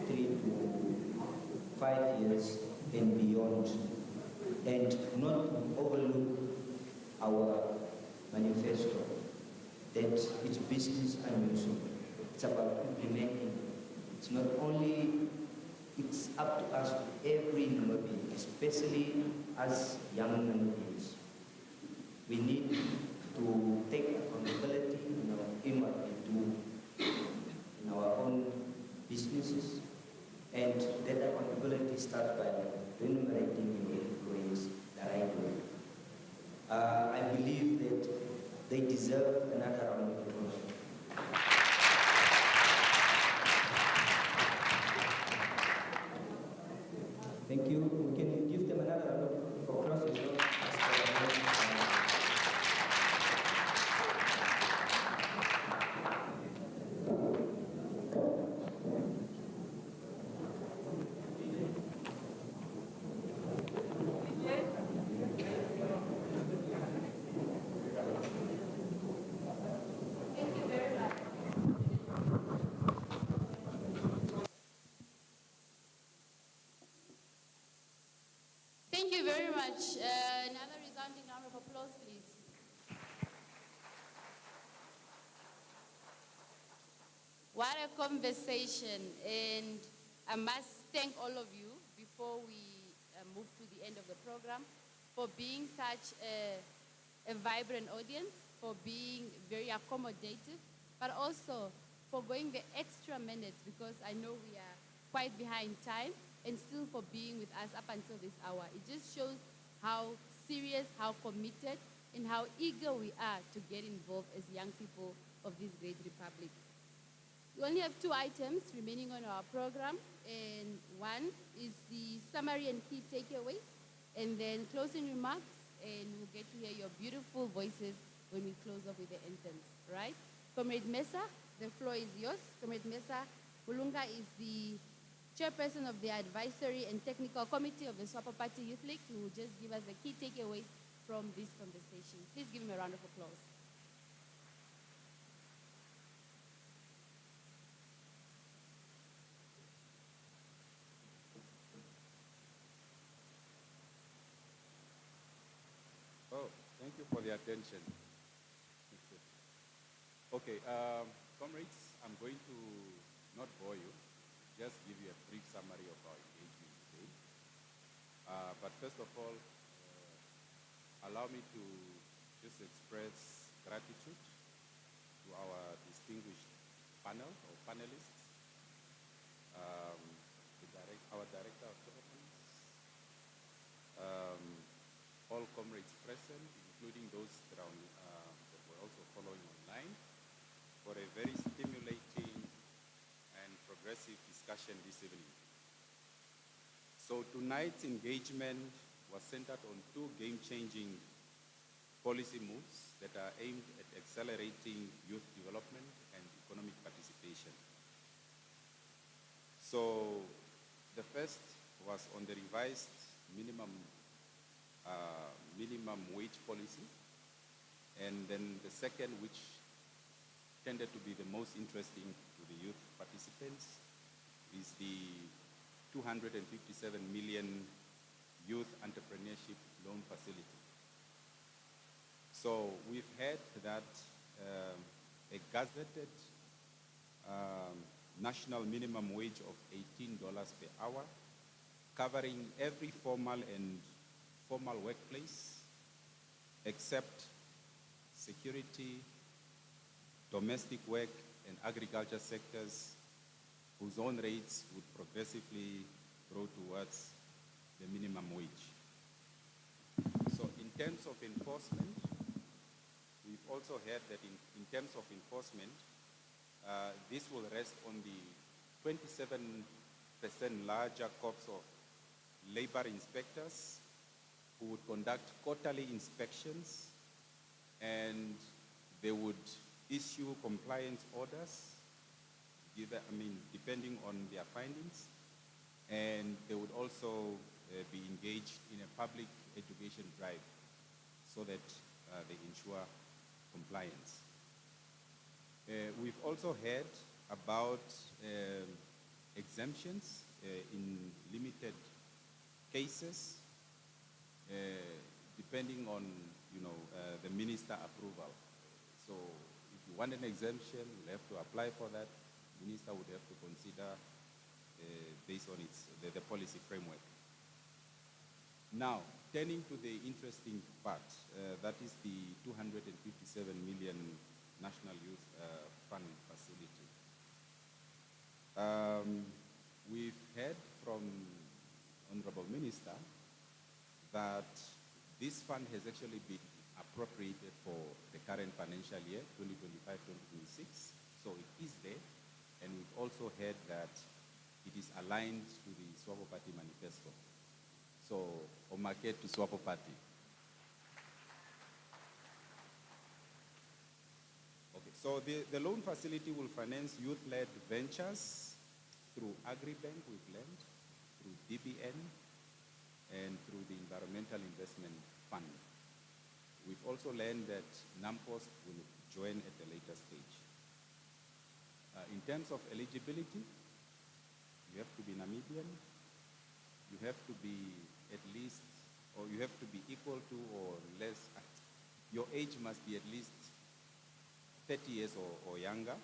3 to 5 years and beyond, and not overlook our manifesto that it's business unusual. It's about implementing. It's not only, it's up to us, to every Namibian, especially as young Namibians. We need to take accountability in what we do in our own businesses, and that accountability starts by remunerating your employees the right way. I believe that they deserve another round of applause. Thank you. We can give them another round of applause as well. Thank you very much. Another resounding round of applause, please. What a conversation. And I must thank all of you before we move to the end of the program for being such a vibrant audience, for being very accommodative, but also for going the extra minute, because I know we are quite behind time, and still for being with us up until this hour. It just shows how serious, how committed, and how eager we are to get involved as young people of this great republic. We only have 2 items remaining on our program, and one is the summary and key takeaways, and then closing remarks, and we'll get to hear your beautiful voices when we close off with the anthems, right? Comrade Mesa, the floor is yours. Comrade Mesa Kulunga is the chairperson of the Advisory and Technical Committee of the SWAPO Party Youth League, who will just give us the key takeaways from this conversation. Please give him a round of applause. Oh, thank you for the attention. Okay, comrades, I'm going to not bore you, just give you a brief summary of our engagement today. But first of all, allow me to just express gratitude to our distinguished panel or panelists, our Director of Governance, all comrades present, including those that were also following online, for a very stimulating and progressive discussion this evening. So tonight's engagement was centered on 2 game-changing policy moves that are aimed at accelerating youth development and economic participation. So the first was on the revised minimum wage policy And then the second, which tended to be the most interesting to the youth participants, is the 257 million youth entrepreneurship loan facility. So we've had that a gazetted national minimum wage of $18 per hour, covering every formal and formal workplace, except security, domestic work, and agriculture sectors, whose own rates would progressively grow towards the minimum wage. So in terms of enforcement, we've also heard that in terms of enforcement, this will rest on the 27% larger corps of labor inspectors who would conduct quarterly inspections, and they would issue compliance orders, depending on their findings, and they would also be engaged in a public education drive so that they ensure compliance. We've also heard about exemptions in limited cases, depending on the minister approval. So if you want an exemption, you'll have to apply for that. The minister would have to consider based on the policy framework. Now, turning to the interesting part, that is the 257 million National Youth Fund facility. We've heard from Honorable Minister that this fund has actually been appropriated for the current financial year, 2025-2026. So it is there, and we've also heard that it is aligned to the SWAPO Party manifesto. So, Omake to SWAPO Party. Okay, so the loan facility will finance youth-led ventures through Agribank with Land, through DBN, and through the Environmental Investment Fund. We've also learned that NAMPOS will join at a later stage. In terms of eligibility, you have to be Namibian, you have to be at least, or you have to be equal to or less, your age must be at least 30 years or younger.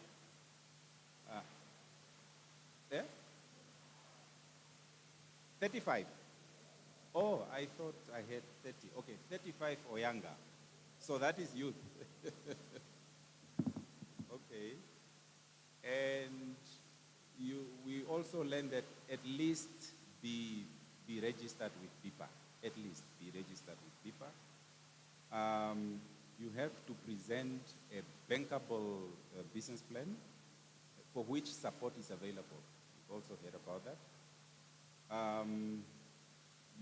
35. Oh, I thought I had 30. Okay, 35 or younger. So that is youth. Okay. And we also learned that at least be registered with BIPA. At least be registered with BIPA. You have to present a bankable business plan for which support is available. We've also heard about that.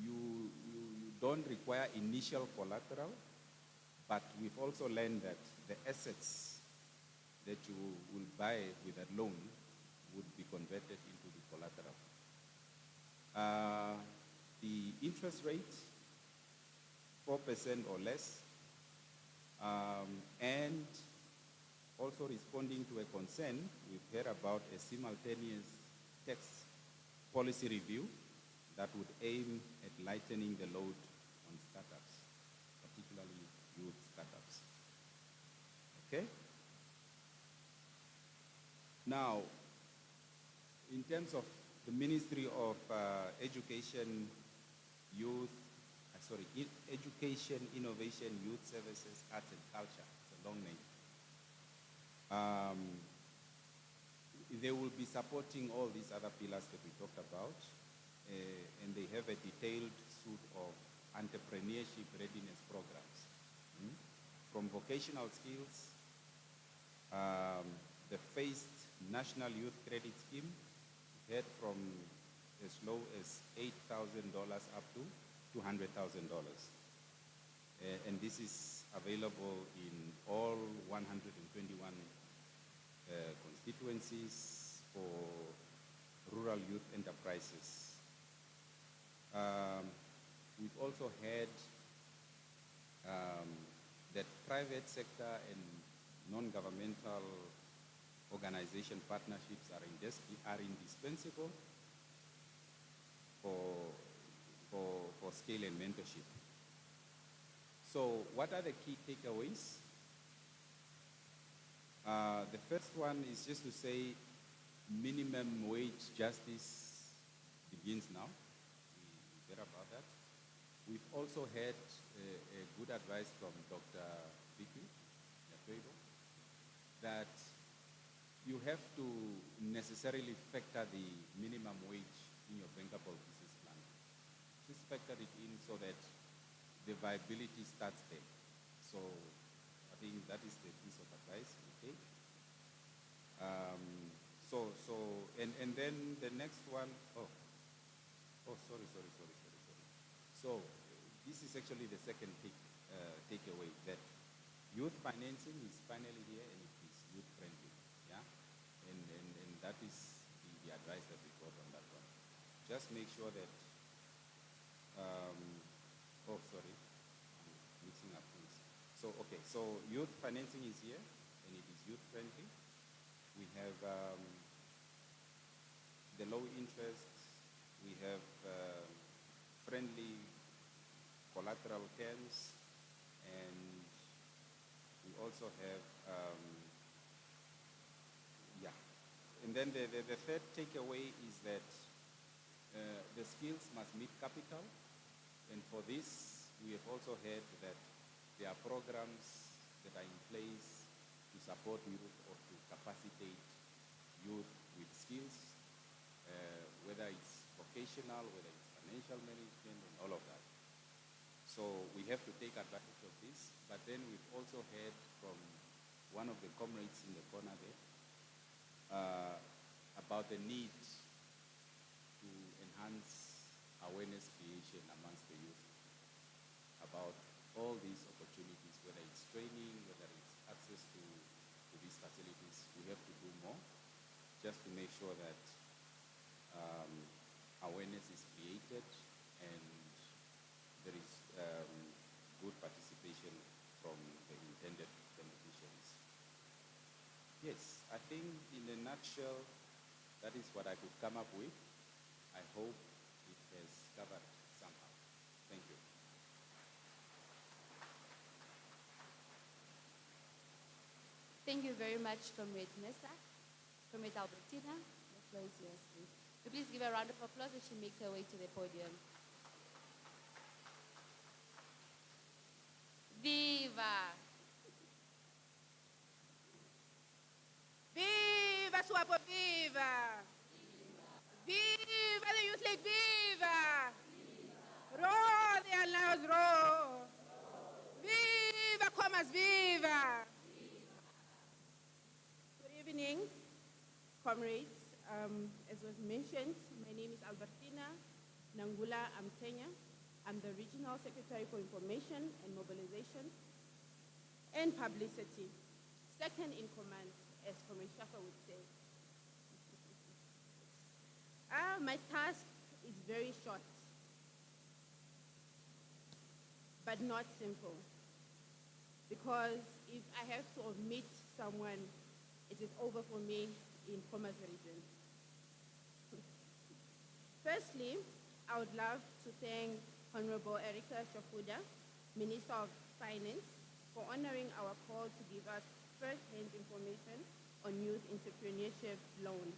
You don't require initial collateral, but we've also learned that the assets that you will buy with that loan would be converted into the collateral. The interest rate, 4% or less, and also responding to a concern, we've heard about a simultaneous tax policy review that would aim at lightening the load on startups, particularly youth startups. Okay? Now, in terms of the Ministry of Education, Education, Innovation, Youth Services, Arts and Culture, it's a long name. They will be supporting all these other pillars that we talked about, and they have a detailed suite of entrepreneurship readiness programs. From vocational skills, the phased National Youth Credit Scheme, heard from as low as $8,000 up to $200,000. And this is available in all 121 constituencies for rural youth enterprises. We've also had that private sector and non-governmental organization partnerships are indispensable for scale and mentorship. So what are the key takeaways? The first one is just to say minimum wage justice begins now. We hear about that. We've also had a good advice from Dr. Vicky Yatoibo that you have to necessarily factor the minimum wage in your bankable business plan. Just factor it in so that the viability starts there. So I think that is the piece of advice we take. And then the next one, sorry. So this is actually the second takeaway, that youth financing is finally here and it is youth friendly, yeah? And that is the advice that we got on that one. Just make sure that, I'm mixing up things. So youth financing is here and it is youth friendly. We have the low interest, we have friendly collateral terms, and we also have, And then the third takeaway is that the skills must meet capital, and for this, we have also heard that there are programs that are in place to support youth or to capacitate youth with skills, whether it's vocational, whether it's financial management, and all of that. So we have to take advantage of this, but then we've also heard from one of the comrades in the corner there about the need to enhance awareness creation amongst the youth about all these opportunities, whether it's training, whether it's access to these facilities. We have to do more just to make sure that awareness is created and there is good participation from the intended beneficiaries. Yes, I think in a nutshell, that is what I could come up with. I hope it has covered somehow. Thank you. Thank you very much, Comrade Nessa. Comrade Albertina, the floor is yours, please. So please give her a round of applause as she makes her way to the podium. Viva! Viva SWAPO, viva! Viva the Youth League, viva! Roar the allows roar! Viva Comas, viva! Good evening, comrades. As was mentioned, my name is Albertina Nangula Amtenya. I'm the Regional Secretary for Information and Mobilization and Publicity, second in command, as Comrade Shafa would say. My task is very short, but not simple, because if I have to omit someone, it is over for me in Khomas region. Firstly, I would love to thank Honorable Erica Shafuda, Minister of Finance, for honoring our call to give us first-hand information on youth entrepreneurship loan.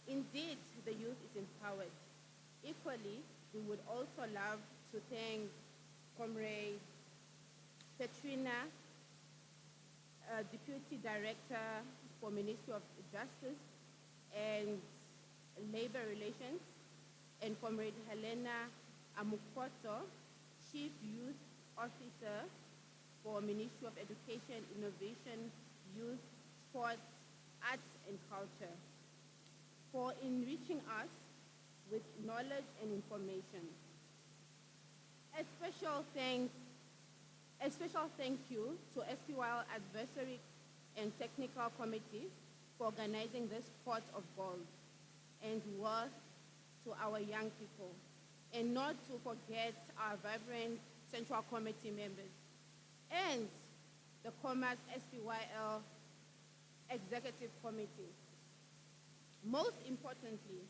Indeed, the youth is empowered. Equally, we would also love to thank Comrade Petrina, Deputy Director for Ministry of Justice and Labor Relations, and Comrade Helena Amukoto, Chief Youth Officer for Ministry of Education, Innovation, Youth, Sports, Arts and Culture, for enriching us with knowledge and information. A special thank you to SPYL Advisory and Technical Committee for organizing this pot of gold and worth to our young people, and not to forget our vibrant Central Committee members and Commerce SPYL Executive Committee. Most importantly,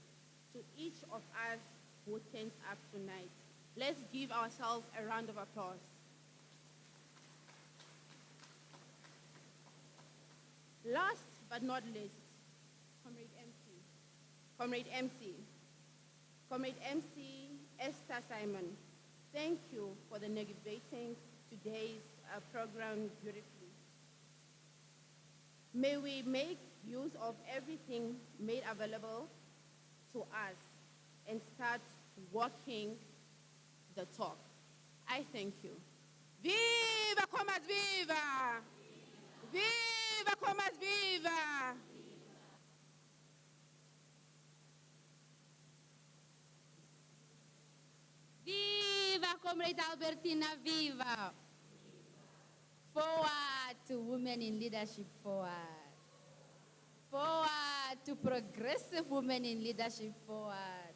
to each of us who turned up tonight, let's give ourselves a round of applause. Last but not least, Comrade MC. Comrade MC. Comrade MC Esther Simon, thank you for the navigating today's program beautifully. May we make use of everything made available to us and start walking the talk. I thank you. Viva Commerce, viva! Viva Commerce, viva! Viva Comrade Albertina, viva! Forward to women in leadership, forward. Forward to progressive women in leadership, forward.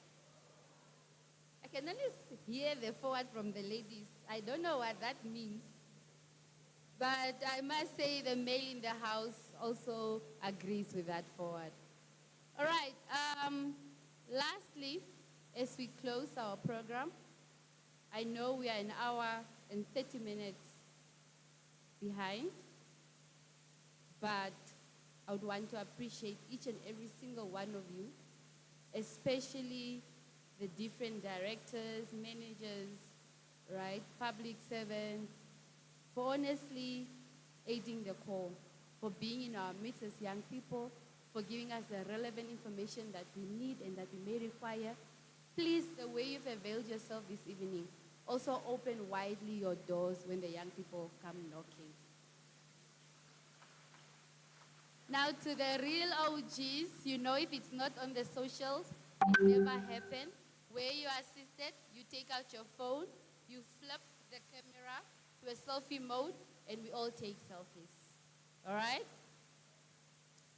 I can only hear the forward from the ladies. I don't know what that means. But I must say the male in the house also agrees with that forward. All right. Lastly, as we close our program, I know we are an hour and 30 minutes behind, but I would want to appreciate each and every single one of you, especially the different directors, managers, right, public servants, for honestly aiding the call, for being in our midst as young people, for giving us the relevant information that we need and that we may require. Please, the way you've availed yourself this evening, also open widely your doors when the young people come knocking. Now to the real OGs, you know if it's not on the socials, it never happened. Where you are assisted, you take out your phone, you flip the camera to a selfie mode, and we all take selfies. All right?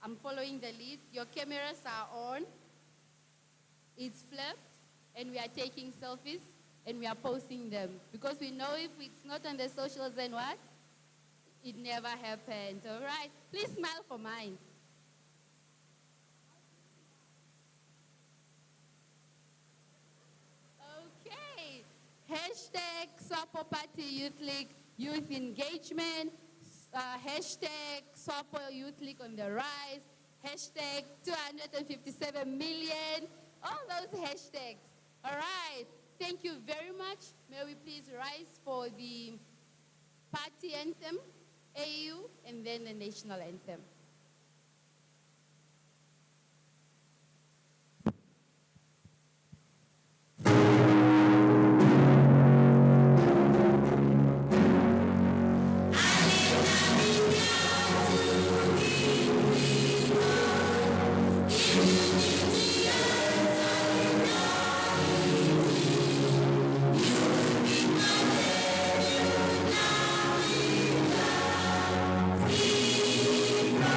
I'm following the lead. Your cameras are on. It's flipped, and we are taking selfies, and we are posting them. Because we know if it's not on the socials, then what? It never happened. All right? Please smile for mine. Okay. Hashtag Swapo Party Youth League, youth engagement. Hashtag Swapo Youth League on the rise. Hashtag 257 million. All those hashtags. All right. Thank you very much. May we please rise for the party anthem, AU, and then the national anthem. Viva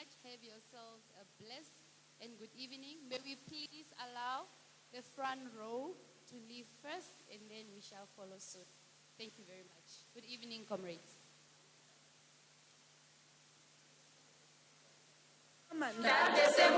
much. Have yourselves a blessed and good evening. May we please allow the front row to leave first, and then we shall follow suit. Thank you very much. Good evening, comrades. Date